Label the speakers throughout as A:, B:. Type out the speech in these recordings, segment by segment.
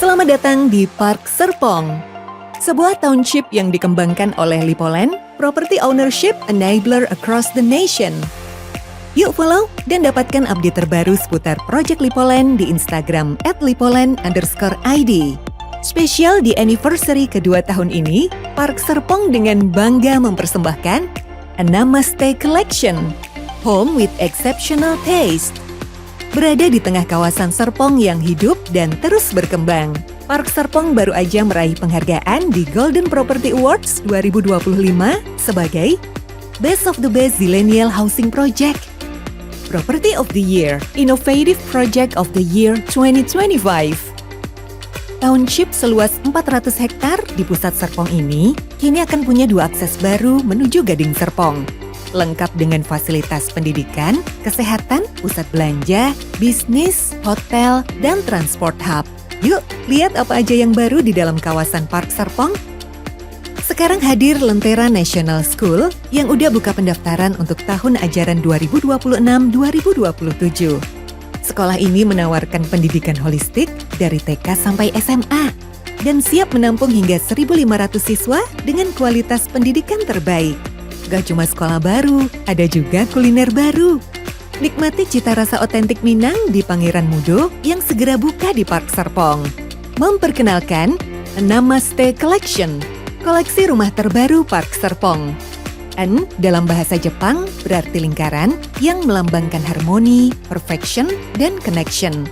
A: Selamat datang di Park Serpong, sebuah township yang dikembangkan oleh Lipoland, property ownership enabler across the nation. Yuk follow dan dapatkan update terbaru seputar Project Lipoland di Instagram @lipoland_id. Spesial di anniversary kedua tahun ini, Park Serpong dengan bangga mempersembahkan A Namaste Collection, home with exceptional taste. Berada di tengah kawasan Serpong yang hidup dan terus berkembang, Park Serpong baru aja meraih penghargaan di Golden Property Awards 2025 sebagai Best of the Best Zillennial Housing Project, Property of the Year, Innovative Project of the Year 2025. Township seluas 400 hektar di pusat Serpong ini kini akan punya 2 akses baru menuju Gading Serpong. Lengkap dengan fasilitas pendidikan, kesehatan, pusat belanja, bisnis, hotel, dan transport hub. Yuk, lihat apa aja yang baru di dalam kawasan Park Serpong. Sekarang hadir Lentera National School yang udah buka pendaftaran untuk tahun ajaran 2026-2027. Sekolah ini menawarkan pendidikan holistik dari TK sampai SMA dan siap menampung hingga 1.500 siswa dengan kualitas pendidikan terbaik. Gak cuma sekolah baru, ada juga kuliner baru. Nikmati cita rasa otentik Minang di Pangeran Mudo yang segera buka di Park Serpong. Memperkenalkan Namaste Collection, koleksi rumah terbaru Park Serpong. N dalam bahasa Jepang berarti lingkaran yang melambangkan harmoni, perfection, dan connection.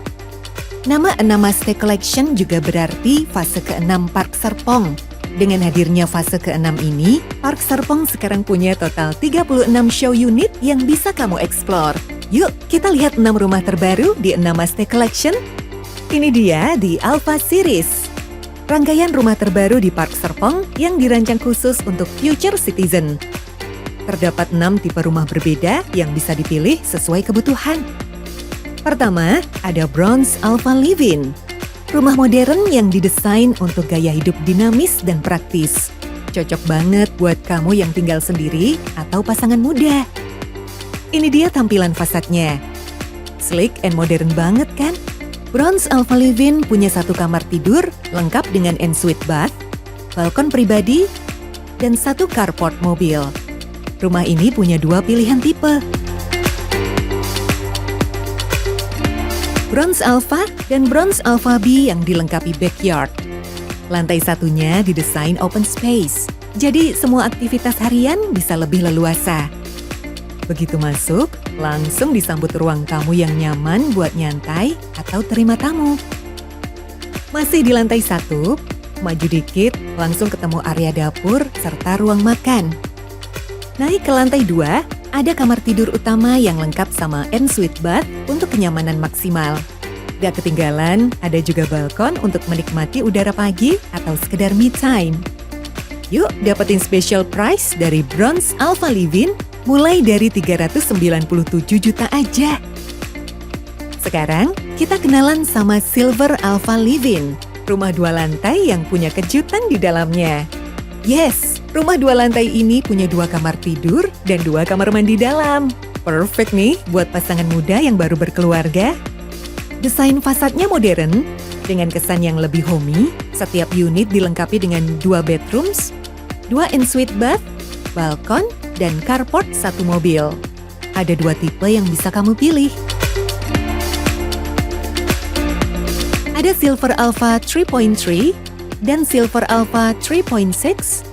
A: Nama Namaste Collection juga berarti fase ke-6 Park Serpong. Dengan hadirnya fase ke-6 ini, Park Serpong sekarang punya total 36 show unit yang bisa kamu explore. Yuk, kita lihat 6 rumah terbaru di Namaste Collection. Ini dia di Alpha Series, rangkaian rumah terbaru di Park Serpong yang dirancang khusus untuk future citizen. Terdapat 6 tipe rumah berbeda yang bisa dipilih sesuai kebutuhan. Pertama, ada Bronze Alpha Living. Rumah modern yang didesain untuk gaya hidup dinamis dan praktis. Cocok banget buat kamu yang tinggal sendiri atau pasangan muda. Ini dia tampilan fasadnya. Sleek and modern banget kan? Bronze Alpha Living punya 1 kamar tidur lengkap dengan ensuite bath, balkon pribadi, dan 1 carport mobil. Rumah ini punya 2 pilihan tipe, Bronze Alpha dan Bronze Alpha B yang dilengkapi backyard. Lantai satunya didesain open space, jadi semua aktivitas harian bisa lebih leluasa. Begitu masuk, langsung disambut ruang tamu yang nyaman buat nyantai atau terima tamu. Masih di lantai 1, maju dikit langsung ketemu area dapur serta ruang makan. Naik ke lantai 2, ada kamar tidur utama yang lengkap sama ensuite bath untuk kenyamanan maksimal. Gak ketinggalan, ada juga balkon untuk menikmati udara pagi atau sekedar me time. Yuk, dapetin special price dari Bronze Alpha Living mulai dari 397 juta aja. Sekarang, kita kenalan sama Silver Alpha Living, rumah 2 lantai yang punya kejutan di dalamnya. Yes, rumah 2 lantai ini punya 2 kamar tidur dan 2 kamar mandi dalam. Perfect nih buat pasangan muda yang baru berkeluarga. Desain fasadnya modern, dengan kesan yang lebih homey. Setiap unit dilengkapi dengan 2 bedrooms, 2 ensuite bath, balkon, dan carport 1 mobil. Ada 2 tipe yang bisa kamu pilih. Ada Silver Alpha 3.3 dan Silver Alpha 3.6,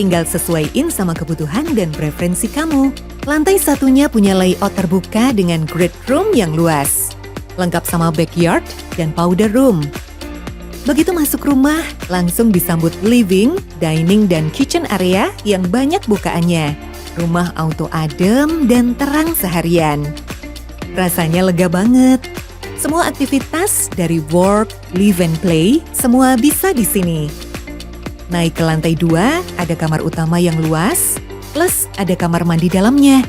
A: tinggal sesuaiin sama kebutuhan dan preferensi kamu. Lantai satunya punya layout terbuka dengan great room yang luas, lengkap sama backyard dan powder room. Begitu masuk rumah, langsung disambut living, dining, dan kitchen area yang banyak bukaannya. Rumah auto adem dan terang seharian. Rasanya lega banget. Semua aktivitas dari work, live and play, semua bisa di sini. Naik ke lantai 2, ada kamar utama yang luas, plus ada kamar mandi dalamnya.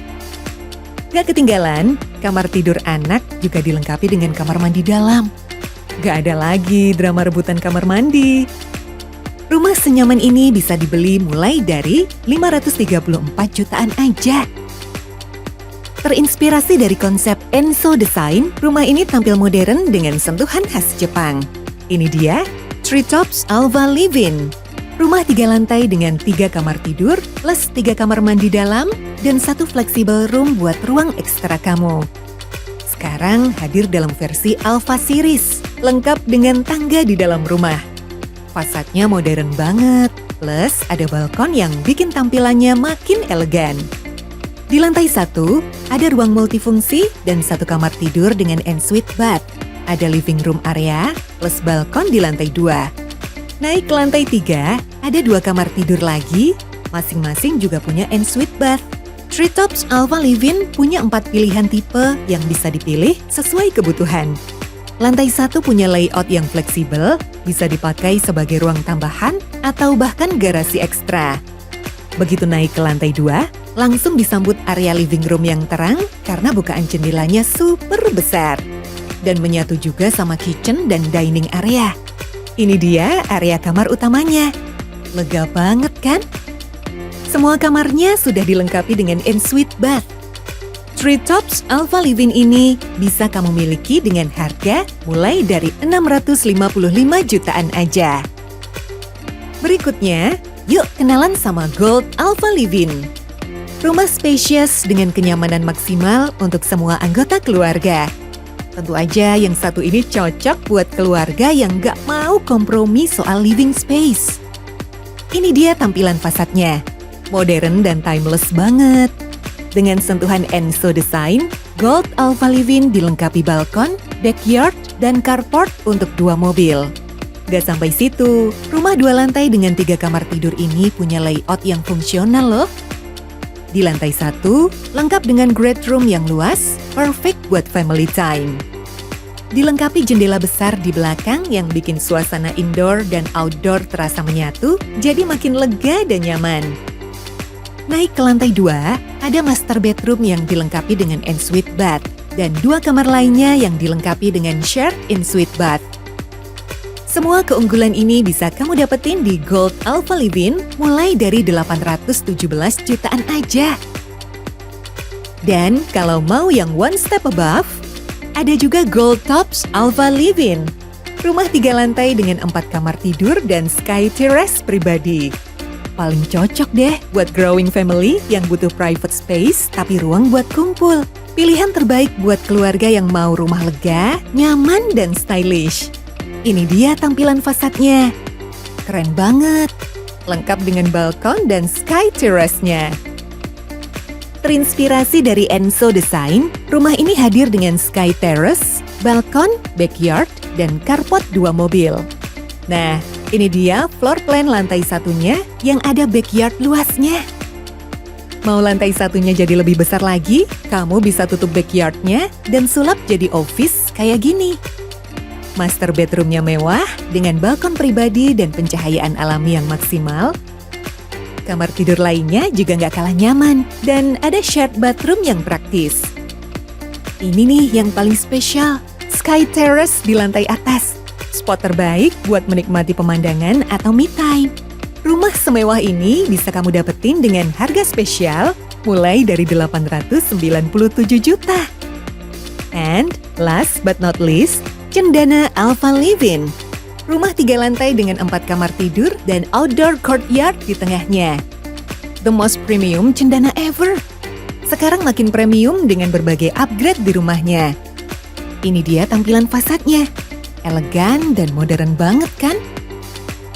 A: Gak ketinggalan, kamar tidur anak juga dilengkapi dengan kamar mandi dalam. Gak ada lagi drama rebutan kamar mandi. Rumah senyaman ini bisa dibeli mulai dari 534 jutaan aja. Terinspirasi dari konsep Enso Design, rumah ini tampil modern dengan sentuhan khas Jepang. Ini dia Treetops Alva Live-In. Rumah 3 lantai dengan 3 kamar tidur, plus 3 kamar mandi dalam, dan 1 fleksibel room buat ruang ekstra kamu. Sekarang hadir dalam versi Alva Series, lengkap dengan tangga di dalam rumah. Fasadnya modern banget, plus ada balkon yang bikin tampilannya makin elegan. Di lantai 1, ada ruang multifungsi dan 1 kamar tidur dengan ensuite bath. Ada living room area plus balkon di lantai 2. Naik ke lantai 3, ada 2 kamar tidur lagi, masing-masing juga punya ensuite bath. Treetops Alva Live-In punya 4 pilihan tipe yang bisa dipilih sesuai kebutuhan. Lantai 1 punya layout yang fleksibel, bisa dipakai sebagai ruang tambahan atau bahkan garasi ekstra. Begitu naik ke lantai 2, langsung disambut area living room yang terang karena bukaan jendelanya super besar. Dan menyatu juga sama kitchen dan dining area. Ini dia area kamar utamanya. Lega banget kan? Semua kamarnya sudah dilengkapi dengan ensuite bath. Treetops Alva Live-In ini bisa kamu miliki dengan harga mulai dari 655 jutaan aja. Berikutnya, yuk kenalan sama Gold Alva Live-In. Rumah spacious dengan kenyamanan maksimal untuk semua anggota keluarga. Tentu aja yang satu ini cocok buat keluarga yang gak mau kompromi soal living space. Ini dia tampilan fasadnya. Modern dan timeless banget. Dengan sentuhan Enso Design, Gold Alva Live-In dilengkapi balkon, backyard, dan carport untuk 2 mobil. Gak sampai situ, rumah 2 lantai dengan 3 kamar tidur ini punya layout yang fungsional loh. Di lantai 1, lengkap dengan great room yang luas, perfect buat family time. Dilengkapi jendela besar di belakang yang bikin suasana indoor dan outdoor terasa menyatu, jadi makin lega dan nyaman. Naik ke lantai 2, ada master bedroom yang dilengkapi dengan ensuite bath, dan 2 kamar lainnya yang dilengkapi dengan shared ensuite bath. Semua keunggulan ini bisa kamu dapetin di Gold Alva Live-In mulai dari 817 jutaan aja. Dan kalau mau yang one step above, ada juga Gold Tops Alva Live-In. Rumah 3 lantai dengan 4 kamar tidur dan sky terrace pribadi. Paling cocok deh buat growing family yang butuh private space tapi ruang buat kumpul. Pilihan terbaik buat keluarga yang mau rumah lega, nyaman, dan stylish. Ini dia tampilan fasadnya. Keren banget. Lengkap dengan balkon dan sky terrace-nya. Terinspirasi dari Enso Design, rumah ini hadir dengan sky terrace, balkon, backyard, dan carport 2 mobil. Nah, ini dia floor plan lantai 1-nya yang ada backyard luasnya. Mau lantai 1-nya jadi lebih besar lagi, kamu bisa tutup backyard-nya dan sulap jadi office kayak gini. Master bedroom-nya mewah dengan balkon pribadi dan pencahayaan alami yang maksimal. Kamar tidur lainnya juga nggak kalah nyaman dan ada shared bathroom yang praktis. Ini nih yang paling spesial, sky terrace di lantai atas. Spot terbaik buat menikmati pemandangan atau me time. Rumah semewah ini bisa kamu dapetin dengan harga spesial mulai dari 897 juta. And last but not least, Cendana Alva Live-In. Rumah 3 lantai dengan 4 kamar tidur dan outdoor courtyard di tengahnya. The most premium Cendana ever. Sekarang makin premium dengan berbagai upgrade di rumahnya. Ini dia tampilan fasadnya. Elegan dan modern banget kan?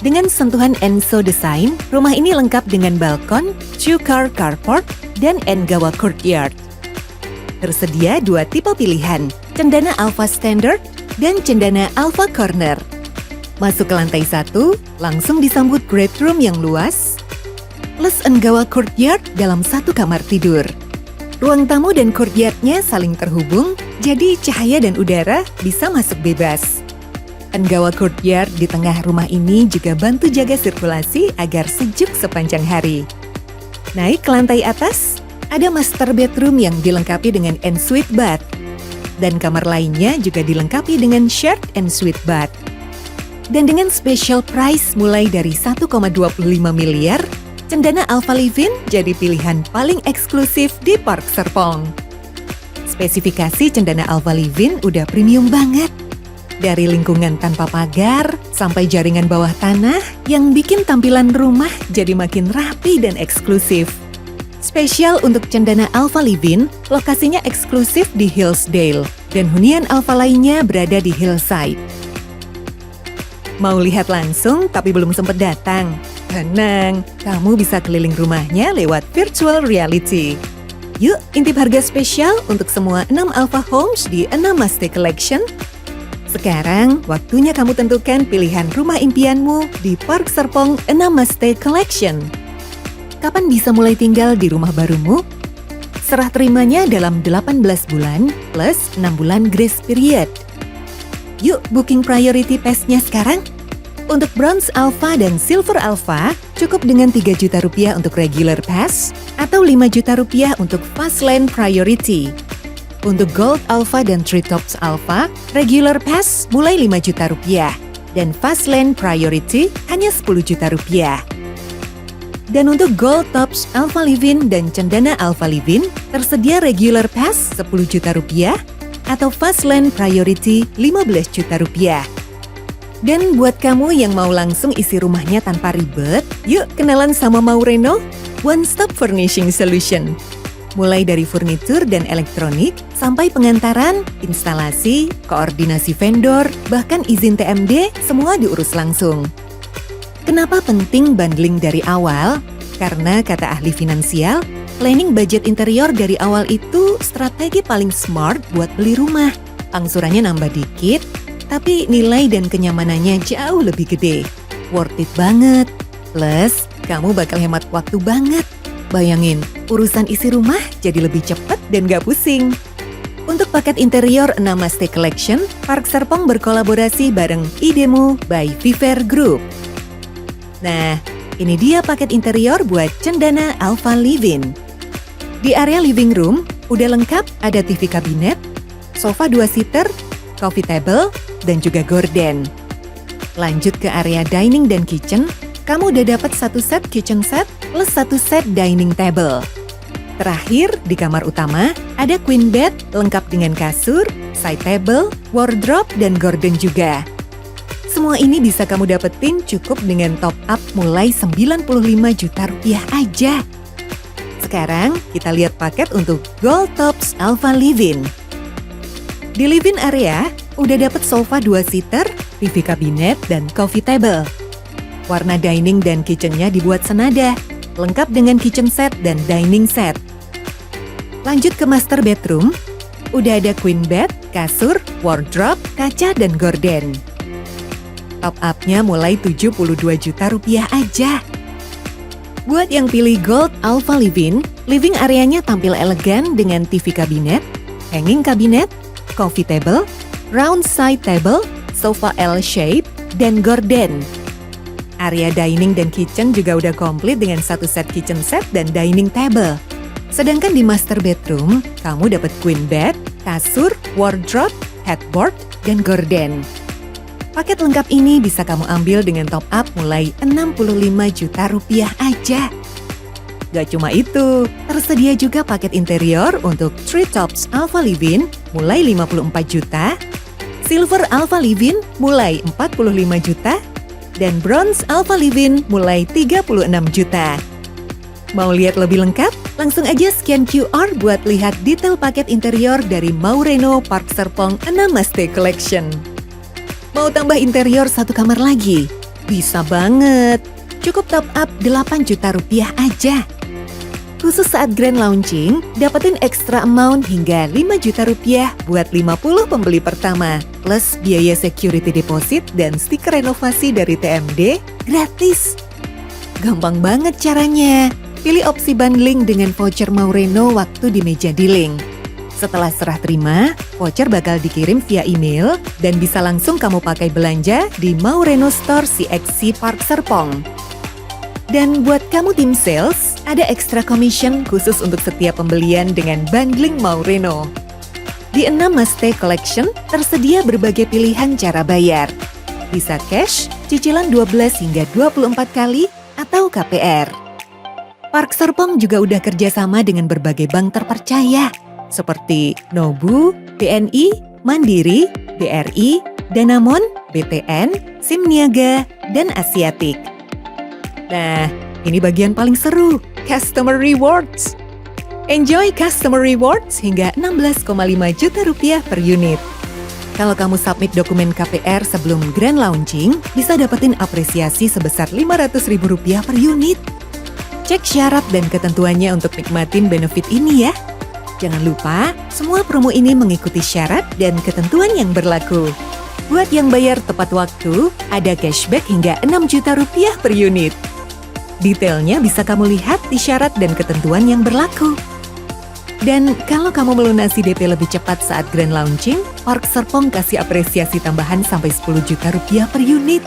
A: Dengan sentuhan Enso Design, rumah ini lengkap dengan balkon, 2-car carport, dan Engawa courtyard. Tersedia 2 tipe pilihan, Cendana Alva Standard dan Cendana Alva Corner. Masuk ke lantai 1, langsung disambut great room yang luas, plus Engawa courtyard dalam 1 kamar tidur. Ruang tamu dan courtyard-nya saling terhubung, jadi cahaya dan udara bisa masuk bebas. Engawa courtyard di tengah rumah ini juga bantu jaga sirkulasi agar sejuk sepanjang hari. Naik ke lantai atas, ada master bedroom yang dilengkapi dengan ensuite bath. Dan kamar lainnya juga dilengkapi dengan shared ensuite bath. Dan dengan special price mulai dari 1,25 miliar, Cendana Alva Live-In jadi pilihan paling eksklusif di Park Serpong. Spesifikasi Cendana Alva Live-In udah premium banget. Dari lingkungan tanpa pagar sampai jaringan bawah tanah yang bikin tampilan rumah jadi makin rapi dan eksklusif. Spesial untuk Cendana Alpha Livin, lokasinya eksklusif di Hillsdale dan hunian Alpha lainnya berada di Hillside. Mau lihat langsung tapi belum sempat datang? Tenang, kamu bisa keliling rumahnya lewat virtual reality. Yuk, intip harga spesial untuk semua 6 Alpha Homes di 6 Maste Collection. Sekarang, waktunya kamu tentukan pilihan rumah impianmu di Park Serpong 6 Maste Collection. Kapan bisa mulai tinggal di rumah barumu? Serah terimanya dalam 18 bulan plus 6 bulan grace period. Yuk, booking priority pass-nya sekarang. Untuk Bronze Alpha dan Silver Alpha, cukup dengan 3 juta rupiah untuk regular pass atau 5 juta rupiah untuk Fast Lane Priority. Untuk Gold Alpha dan Treetops Alpha, regular pass mulai 5 juta rupiah dan Fast Lane Priority hanya 10 juta rupiah. Dan untuk Gold Tops Alpha Livin dan Cendana Alpha Livin, tersedia regular pass 10 juta rupiah atau Fast Lane Priority 15 juta rupiah. Dan buat kamu yang mau langsung isi rumahnya tanpa ribet, yuk kenalan sama Maureno, One Stop Furnishing Solution. Mulai dari furnitur dan elektronik, sampai pengantaran, instalasi, koordinasi vendor, bahkan izin TMD, semua diurus langsung. Kenapa penting bundling dari awal? Karena kata ahli finansial, planning budget interior dari awal itu strategi paling smart buat beli rumah. Angsurannya nambah dikit, tapi nilai dan kenyamanannya jauh lebih gede. Worth it banget. Plus, kamu bakal hemat waktu banget. Bayangin, urusan isi rumah jadi lebih cepat dan gak pusing. Untuk paket interior 6 Maste Collection, Park Serpong berkolaborasi bareng Idemu by Viver Group. Nah, ini dia paket interior buat Cendana Alpha Livin. Di area living room, udah lengkap ada TV kabinet, sofa 2-seater, coffee table, dan juga gorden. Lanjut ke area dining dan kitchen, kamu udah dapat 1 set kitchen set plus 1 set dining table. Terakhir, di kamar utama, ada queen bed lengkap dengan kasur, side table, wardrobe, dan gorden juga. Semua ini bisa kamu dapetin cukup dengan top up mulai 95 juta rupiah aja. Sekarang, kita lihat paket untuk Gold Tops Alpha Livin. Di living area, udah dapet sofa 2-seater, TV kabinet, dan coffee table. Warna dining dan kitchennya dibuat senada, lengkap dengan kitchen set dan dining set. Lanjut ke master bedroom, udah ada queen bed, kasur, wardrobe, kaca, dan gorden. Top up-nya mulai 72 juta rupiah aja. Buat yang pilih Gold Alpha Livin, living areanya tampil elegan dengan TV kabinet, hanging kabinet, coffee table, round side table, sofa L-shape, dan gorden. Area dining dan kitchen juga udah komplit dengan 1 set kitchen set dan dining table. Sedangkan di master bedroom, kamu dapat queen bed, kasur, wardrobe, headboard, dan gorden. Paket lengkap ini bisa kamu ambil dengan top up mulai 65 juta rupiah aja. Gak cuma itu, tersedia juga paket interior untuk Treetops Alpha Livin mulai 54 juta, Silver Alpha Livin mulai 45 juta, dan Bronze Alpha Livin mulai 36 juta. Mau lihat lebih lengkap? Langsung aja scan QR buat lihat detail paket interior dari Maureno Park Serpong 6 Maste Collection. Mau tambah interior 1 kamar lagi? Bisa banget. Cukup top up 8 juta rupiah aja. Khusus saat grand launching, dapetin extra amount hingga 5 juta rupiah buat 50 pembeli pertama. Plus biaya security deposit dan stiker renovasi dari TMD gratis. Gampang banget caranya. Pilih opsi bundling dengan voucher Maureno waktu di meja dealing. Setelah serah terima, voucher bakal dikirim via email dan bisa langsung kamu pakai belanja di Maureno Store CXC Park Serpong. Dan buat kamu tim sales, ada extra commission khusus untuk setiap pembelian dengan bundling Maureno. Di 6 Maste Collection, tersedia berbagai pilihan cara bayar. Bisa cash, cicilan 12 hingga 24 kali, atau KPR. Park Serpong juga udah kerjasama dengan berbagai bank terpercaya, seperti Nobu, BNI, Mandiri, BRI, Danamon, BTN, SIM Niaga, dan Asiatik. Nah, ini bagian paling seru, Customer Rewards. Enjoy Customer Rewards hingga 16,5 juta rupiah per unit. Kalau kamu submit dokumen KPR sebelum grand launching, bisa dapetin apresiasi sebesar Rp500.000 per unit. Cek syarat dan ketentuannya untuk nikmatin benefit ini ya. Jangan lupa, semua promo ini mengikuti syarat dan ketentuan yang berlaku. Buat yang bayar tepat waktu, ada cashback hingga Rp6 juta per unit. Detailnya bisa kamu lihat di syarat dan ketentuan yang berlaku. Dan kalau kamu melunasi DP lebih cepat saat grand launching, Park Serpong kasih apresiasi tambahan sampai Rp10 juta per unit.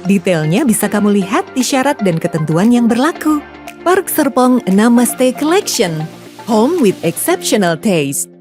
A: Detailnya bisa kamu lihat di syarat dan ketentuan yang berlaku. Park Serpong Namaste Collection, home with exceptional taste.